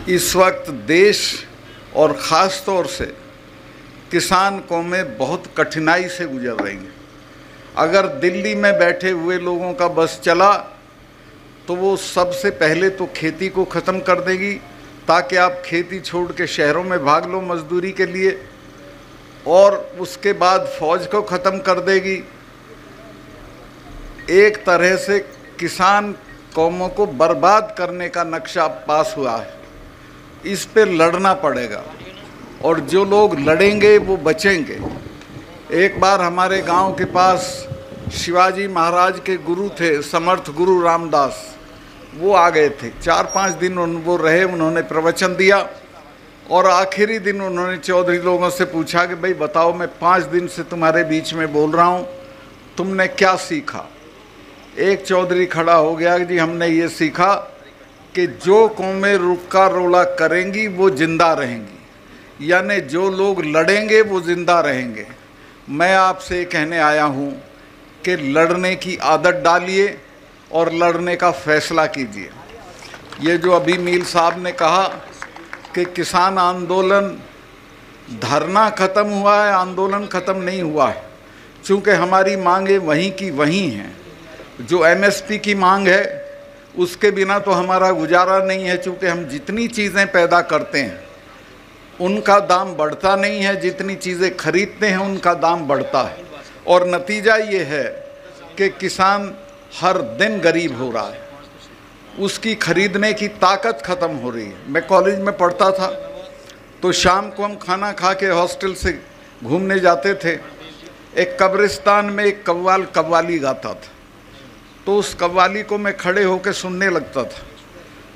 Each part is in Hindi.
इस वक्त देश और ख़ास तौर से किसान कौमें बहुत कठिनाई से गुजर रही हैं। अगर दिल्ली में बैठे हुए लोगों का बस चला तो वो सबसे पहले तो खेती को ख़त्म कर देगी, ताकि आप खेती छोड़ के शहरों में भाग लो मजदूरी के लिए, और उसके बाद फौज को ख़त्म कर देगी। एक तरह से किसान कौमों को बर्बाद करने का नक्शा पास हुआ है। इस पे लड़ना पड़ेगा और जो लोग लड़ेंगे वो बचेंगे। एक बार हमारे गांव के पास शिवाजी महाराज के गुरु थे, समर्थ गुरु रामदास, वो आ गए थे। 4-5 दिन वो रहे, उन्होंने प्रवचन दिया और आखिरी दिन उन्होंने चौधरी लोगों से पूछा कि भाई बताओ, मैं 5 दिन से तुम्हारे बीच में बोल रहा हूँ, तुमने क्या सीखा? एक चौधरी खड़ा हो गया कि जी हमने ये सीखा कि जो कौमें रुका रोला करेंगी वो जिंदा रहेंगी, यानी जो लोग लड़ेंगे वो जिंदा रहेंगे। मैं आपसे कहने आया हूँ कि लड़ने की आदत डालिए और लड़ने का फैसला कीजिए। ये जो अभी मील साहब ने कहा कि किसान आंदोलन, धरना ख़त्म हुआ है, आंदोलन ख़त्म नहीं हुआ है, चूँकि हमारी मांगें वहीं की वहीं हैं। जो एमएसपी की मांग है उसके बिना तो हमारा गुजारा नहीं है, चूँकि हम जितनी चीज़ें पैदा करते हैं उनका दाम बढ़ता नहीं है, जितनी चीज़ें खरीदते हैं उनका दाम बढ़ता है, और नतीजा ये है कि किसान हर दिन गरीब हो रहा है, उसकी खरीदने की ताकत ख़त्म हो रही है। मैं कॉलेज में पढ़ता था तो शाम को हम खाना खा के हॉस्टल से घूमने जाते थे। एक कब्रिस्तान में एक कव्वाल कव्वाली गाता था, तो उस कव्वाली को मैं खड़े होकर सुनने लगता था।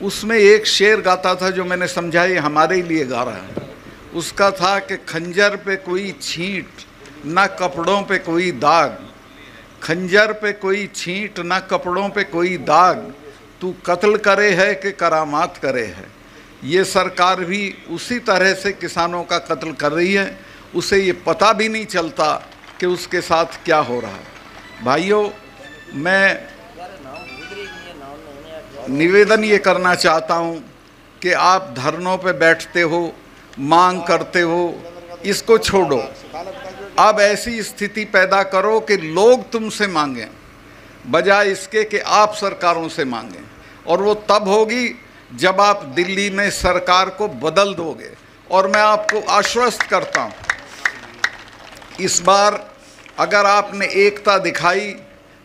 उसमें एक शेर गाता था जो मैंने समझा ये हमारे लिए गा रहा है। उसका था कि खंजर पे कोई छींट, ना कपड़ों पे कोई दाग, खंजर पे कोई छींट, ना कपड़ों पे कोई दाग, तू कत्ल करे है कि करामात करे है। ये सरकार भी उसी तरह से किसानों का कत्ल कर रही है, उसे ये पता भी नहीं चलता कि उसके साथ क्या हो रहा है। भाइयों, मैं निवेदन ये करना चाहता हूँ कि आप धरनों पे बैठते हो, मांग करते हो, इसको छोड़ो। अब ऐसी स्थिति पैदा करो कि लोग तुमसे मांगें, बजाय इसके कि आप सरकारों से मांगें। और वो तब होगी जब आप दिल्ली में सरकार को बदल दोगे। और मैं आपको आश्वस्त करता हूँ, इस बार अगर आपने एकता दिखाई,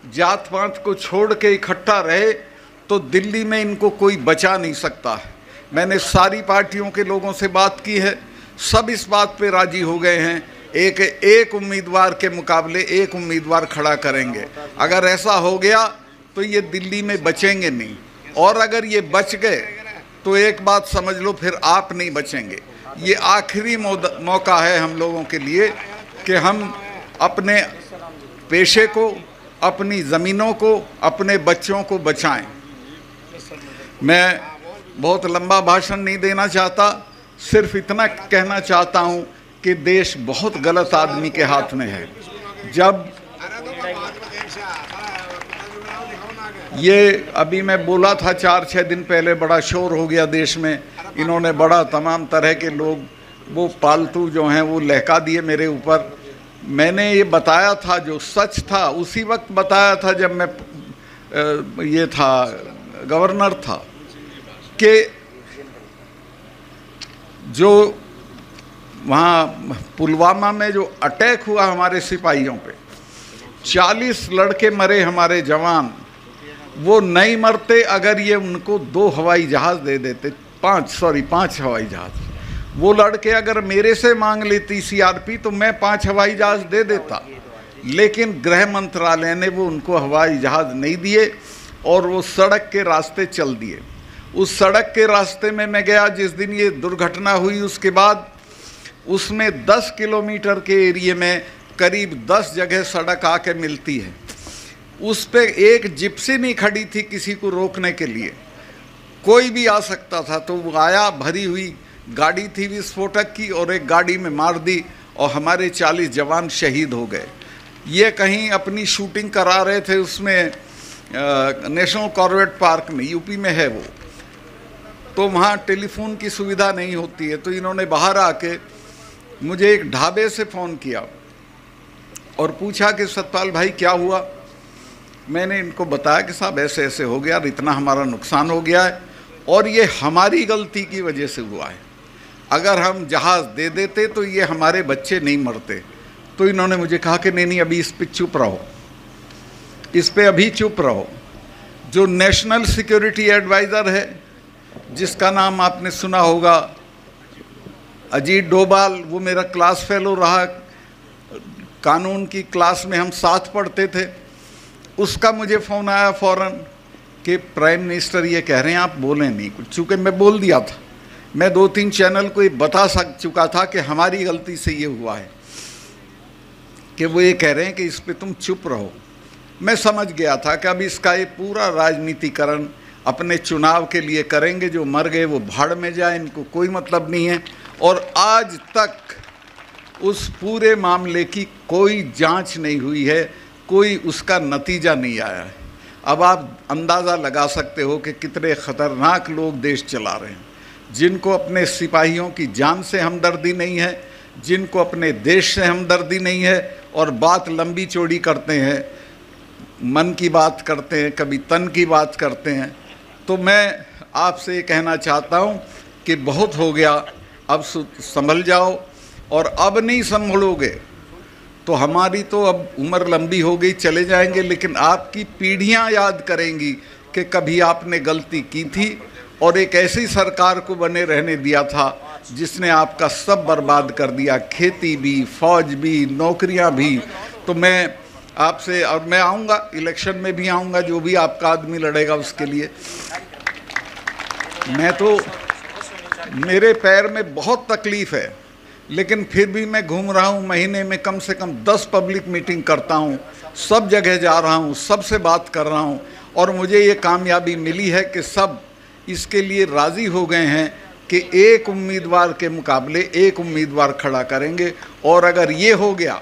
जात पात को छोड़ के इकट्ठा रहे, तो दिल्ली में इनको कोई बचा नहीं सकता है। मैंने सारी पार्टियों के लोगों से बात की है, सब इस बात पे राजी हो गए हैं, एक उम्मीदवार के मुकाबले एक उम्मीदवार खड़ा करेंगे। अगर ऐसा हो गया तो ये दिल्ली में बचेंगे नहीं, और अगर ये बच गए तो एक बात समझ लो, फिर आप नहीं बचेंगे। ये आखिरी मौका है हम लोगों के लिए कि हम अपने पेशे को, अपनी ज़मीनों को, अपने बच्चों को बचाएं। मैं बहुत लंबा भाषण नहीं देना चाहता, सिर्फ इतना कहना चाहता हूं कि देश बहुत गलत आदमी के हाथ में है। जब ये अभी मैं बोला था 4-6 दिन पहले, बड़ा शोर हो गया देश में, इन्होंने बड़ा तमाम तरह के लोग वो पालतू जो हैं वो लहका दिए मेरे ऊपर। मैंने ये बताया था, जो सच था उसी वक्त बताया था जब मैं ये था गवर्नर था, कि जो वहाँ पुलवामा में जो अटैक हुआ हमारे सिपाहियों पे, 40 लड़के मरे हमारे जवान, वो नहीं मरते अगर ये उनको 2 हवाई जहाज़ दे देते, 5 हवाई जहाज़। वो लड़के अगर मेरे से मांग लेती सीआरपी तो मैं 5 हवाई जहाज़ दे देता, लेकिन गृह मंत्रालय ने वो उनको हवाई जहाज़ नहीं दिए और वो सड़क के रास्ते चल दिए। उस सड़क के रास्ते में मैं गया जिस दिन ये दुर्घटना हुई, उसके बाद उसमें 10 किलोमीटर के एरिए में करीब 10 जगह सड़क आके मिलती है। उस पे एक जिप्सी नहीं खड़ी थी किसी को रोकने के लिए, कोई भी आ सकता था। तो वो आया, भरी हुई गाड़ी थी विस्फोटक की, और एक गाड़ी में मार दी और हमारे 40 जवान शहीद हो गए। ये कहीं अपनी शूटिंग करा रहे थे उसमें नेशनल कॉर्बेट पार्क में, यूपी में है वो। तो वहाँ टेलीफोन की सुविधा नहीं होती है, तो इन्होंने बाहर आके मुझे एक ढाबे से फ़ोन किया और पूछा कि सतपाल भाई क्या हुआ। मैंने इनको बताया कि साहब ऐसे ऐसे हो गया, इतना हमारा नुकसान हो गया है और ये हमारी गलती की वजह से हुआ है, अगर हम जहाज़ दे देते तो ये हमारे बच्चे नहीं मरते। तो इन्होंने मुझे कहा कि नहीं अभी इस पे चुप रहो, इस पे अभी चुप रहो। जो नेशनल सिक्योरिटी एडवाइज़र है, जिसका नाम आपने सुना होगा, अजीत डोभाल, वो मेरा क्लास फेलो रहा, कानून की क्लास में हम साथ पढ़ते थे। उसका मुझे फ़ोन आया फ़ौरन कि प्राइम मिनिस्टर ये कह रहे हैं आप बोलें नहीं कुछ। चूँकि मैं बोल दिया था, मैं 2-3 चैनल को ये बता चुका था कि हमारी गलती से ये हुआ है, कि वो ये कह रहे हैं कि इस पे तुम चुप रहो। मैं समझ गया था कि अब इसका ये पूरा राजनीतिकरण अपने चुनाव के लिए करेंगे, जो मर गए वो भाड़ में जाए, इनको कोई मतलब नहीं है। और आज तक उस पूरे मामले की कोई जांच नहीं हुई है, कोई उसका नतीजा नहीं आया है। अब आप अंदाज़ा लगा सकते हो कि कितने ख़तरनाक लोग देश चला रहे हैं, जिनको अपने सिपाहियों की जान से हमदर्दी नहीं है, जिनको अपने देश से हमदर्दी नहीं है, और बात लंबी चौड़ी करते हैं, मन की बात करते हैं, कभी तन की बात करते हैं। तो मैं आपसे ये कहना चाहता हूँ कि बहुत हो गया, अब संभल जाओ, और अब नहीं संभलोगे तो हमारी तो अब उम्र लंबी हो गई, चले जाएंगे, लेकिन आपकी पीढ़ियां याद करेंगी कि कभी आपने गलती की थी और एक ऐसी सरकार को बने रहने दिया था जिसने आपका सब बर्बाद कर दिया, खेती भी, फौज भी, नौकरियां भी। तो मैं आपसे, और मैं आऊँगा, इलेक्शन में भी आऊँगा, जो भी आपका आदमी लड़ेगा उसके लिए। मैं तो, मेरे पैर में बहुत तकलीफ़ है, लेकिन फिर भी मैं घूम रहा हूँ, महीने में कम से कम 10 पब्लिक मीटिंग करता हूँ, सब जगह जा रहा हूँ, सबसे बात कर रहा हूँ, और मुझे ये कामयाबी मिली है कि सब इसके लिए राज़ी हो गए हैं कि एक उम्मीदवार के मुकाबले एक उम्मीदवार खड़ा करेंगे। और अगर ये हो गया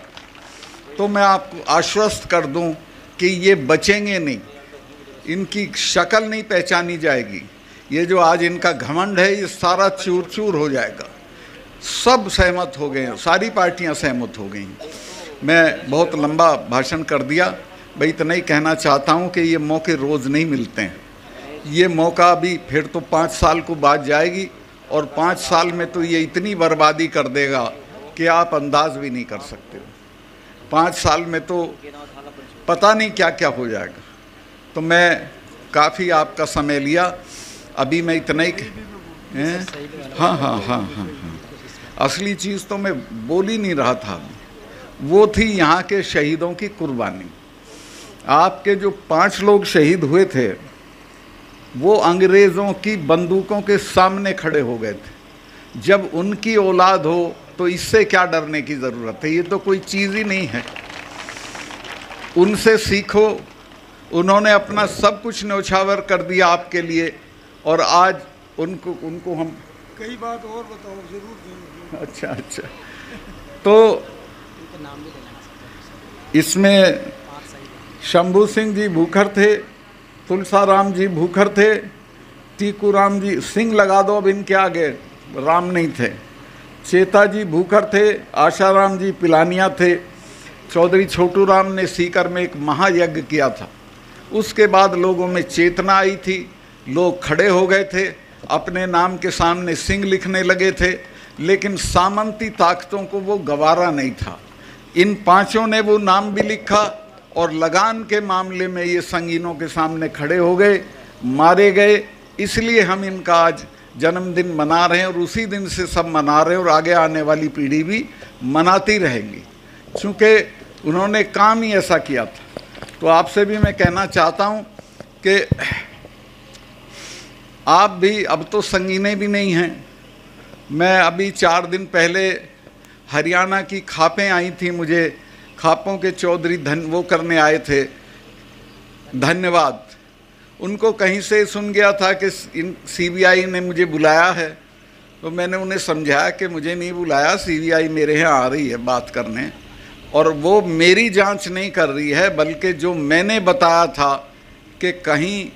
तो मैं आपको आश्वस्त कर दूं कि ये बचेंगे नहीं, इनकी शक्ल नहीं पहचानी जाएगी। ये जो आज इनका घमंड है, ये सारा चूर चूर हो जाएगा। सब सहमत हो गए हैं, सारी पार्टियां सहमत हो गई। मैं बहुत लंबा भाषण कर दिया, भाई इतना ही कहना चाहता हूं कि ये मौके रोज़ नहीं मिलते हैं। ये मौका अभी फिर तो 5 साल को बाद जाएगी, और 5 साल में तो ये इतनी बर्बादी कर देगा कि आप अंदाज़ भी नहीं कर सकते हो। 5 साल में तो पता नहीं क्या क्या हो जाएगा। तो मैं काफ़ी आपका समय लिया, अभी मैं इतना ही हाँ, असली चीज़ तो मैं बोल ही नहीं रहा था, वो थी यहाँ के शहीदों की कुर्बानी। आपके जो 5 लोग शहीद हुए थे, वो अंग्रेज़ों की बंदूकों के सामने खड़े हो गए थे। जब उनकी औलाद हो तो इससे क्या डरने की ज़रूरत है, ये तो कोई चीज़ ही नहीं है। उनसे सीखो, उन्होंने अपना सब कुछ न्यौछावर कर दिया आपके लिए, और आज उनको हम कई बात और बताओ जरूर। अच्छा, तो इसमें शंभू सिंह जी भूखर थे, तुलसाराम जी भूखर थे, टीकूराम जी, सिंह लगा दो अब इनके आगे, राम नहीं थे, चेता जी भूखर थे, आशाराम जी पिलानिया थे, चौधरी छोटू राम ने सीकर में एक महायज्ञ किया था। उसके बाद लोगों में चेतना आई थी, लोग खड़े हो गए थे, अपने नाम के सामने सिंह लिखने लगे थे, लेकिन सामंती ताकतों को वो गवारा नहीं था। इन 5 ने वो नाम भी लिखा, और लगान के मामले में ये संगीनों के सामने खड़े हो गए, मारे गए। इसलिए हम इनका आज जन्मदिन मना रहे हैं, और उसी दिन से सब मना रहे हैं, और आगे आने वाली पीढ़ी भी मनाती रहेंगी, क्योंकि उन्होंने काम ही ऐसा किया था। तो आपसे भी मैं कहना चाहता हूँ कि आप भी, अब तो संगीने भी नहीं हैं। मैं अभी 4 दिन पहले हरियाणा की खापें आई थी, मुझे खापों के चौधरी वो करने आए थे, धन्यवाद। उनको कहीं से सुन गया था कि CBI ने मुझे बुलाया है, तो मैंने उन्हें समझाया कि मुझे नहीं बुलाया, CBI मेरे यहाँ आ रही है बात करने, और वो मेरी जांच नहीं कर रही है, बल्कि जो मैंने बताया था कि कहीं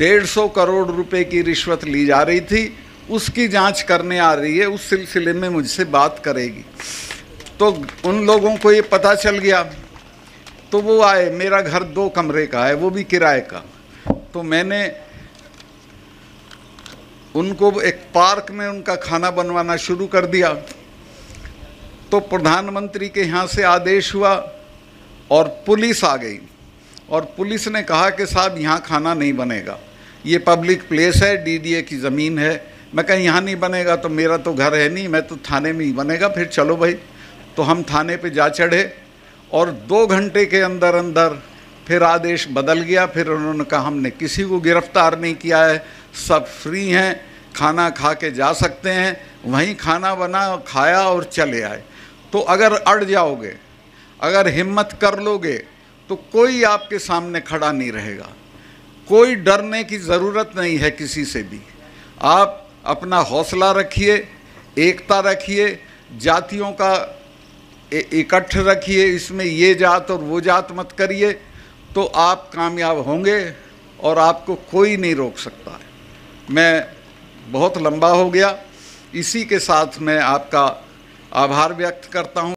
150 करोड़ रुपए की रिश्वत ली जा रही थी, उसकी जांच करने आ रही है, उस सिलसिले में मुझसे बात करेगी। तो उन लोगों को ये पता चल गया, तो वो आए। मेरा घर 2 कमरे का है, वो भी किराए का। तो मैंने उनको एक पार्क में उनका खाना बनवाना शुरू कर दिया। तो प्रधानमंत्री के यहाँ से आदेश हुआ और पुलिस आ गई, और पुलिस ने कहा कि साहब यहाँ खाना नहीं बनेगा, ये पब्लिक प्लेस है, डीडीए की ज़मीन है। मैं कहा यहाँ नहीं बनेगा तो मेरा तो घर है नहीं, मैं तो थाने में ही बनेगा। फिर चलो भाई, तो हम थाने पे जा चढ़े और 2 घंटे के अंदर अंदर फिर आदेश बदल गया। फिर उन्होंने कहा हमने किसी को गिरफ्तार नहीं किया है, सब फ्री हैं, खाना खा के जा सकते हैं। वहीं खाना बना, खाया और चले आए। तो अगर अड़ जाओगे, अगर हिम्मत कर लोगे, तो कोई आपके सामने खड़ा नहीं रहेगा। कोई डरने की ज़रूरत नहीं है किसी से भी। आप अपना हौसला रखिए, एकता रखिए, जातियों का इकट्ठ रखिए, इसमें ये जात और वो जात मत करिए, तो आप कामयाब होंगे और आपको कोई नहीं रोक सकता है। मैं बहुत लंबा हो गया, इसी के साथ मैं आपका आभार व्यक्त करता हूँ।